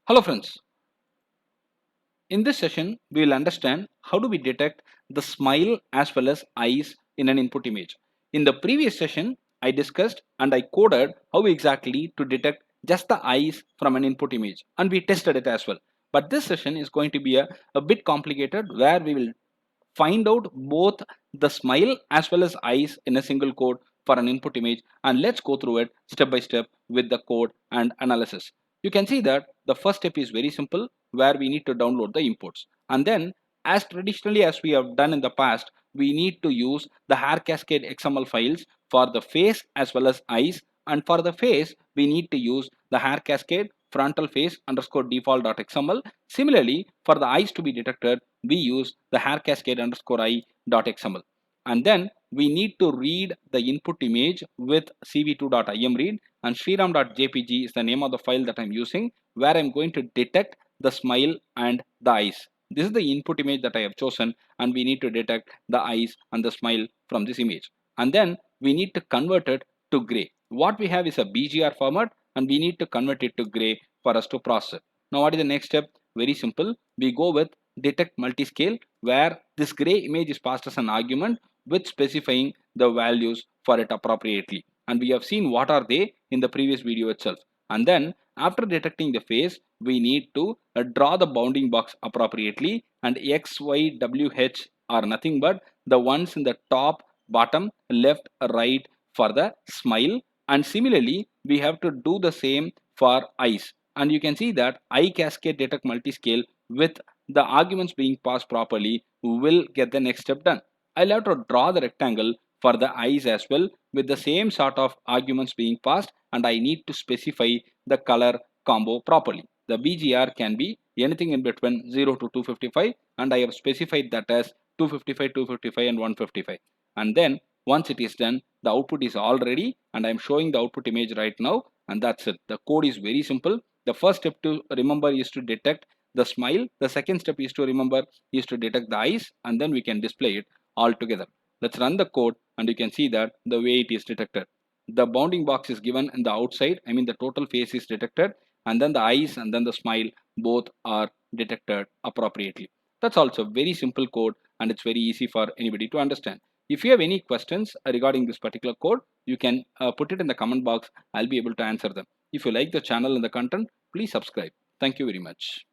Hello friends, in this session we will understand how do we detect the smile as well as eyes in an input image. In the previous session I discussed and I coded how exactly to detect just the eyes from an input image and we tested it as well. But this session is going to be a bit complicated where we will find out both the smile as well as eyes in a single code for an input image, and let's go through it step by step with the code and analysis. You can see that the first step is very simple where we need to download the inputs, and then as traditionally as we have done in the past, we need to use the hair cascade XML files for the face as well as eyes, and for the face we need to use the hair cascade frontal face underscore default.xml. Similarly, for the eyes to be detected, we use the hair cascade underscore eye dot xml, and then we need to read the input image with cv2.imread, and shriram.jpg is the name of the file that I'm using where I'm going to detect the smile and the eyes. This is the input image that I have chosen, and we need to detect the eyes and the smile from this image, and then we need to convert it to gray. What we have is a bgr format and we need to convert it to gray for us to process. Now what is the next step? Very simple. We go with detect multiscale where this gray image is passed as an argument with specifying the values for it appropriately, and we have seen what are they in the previous video itself. And then after detecting the face we need to draw the bounding box appropriately, and x y w h are nothing but the ones in the top, bottom, left, right for the smile, and similarly we have to do the same for eyes, and you can see that eye cascade detect multiscale with the arguments being passed properly will get the next step done. I'll have to draw the rectangle for the eyes as well with the same sort of arguments being passed, and I need to specify the color combo properly. The BGR can be anything in between 0 to 255, and I have specified that as 255, 255 and 155. And then once it is done, the output is all ready and I'm showing the output image right now, and that's it. The code is very simple. The first step to remember is to detect the smile. The second step is to remember is to detect the eyes, and then we can display it all together. Let's run the code and you can see that the way it is detected. The bounding box is given in the outside, I mean the total face is detected, and then the eyes and then the smile both are detected appropriately. That's also very simple code and it's very easy for anybody to understand. If you have any questions regarding this particular code, you can put it in the comment box. I'll be able to answer them. If you like the channel and the content, please subscribe. Thank you very much.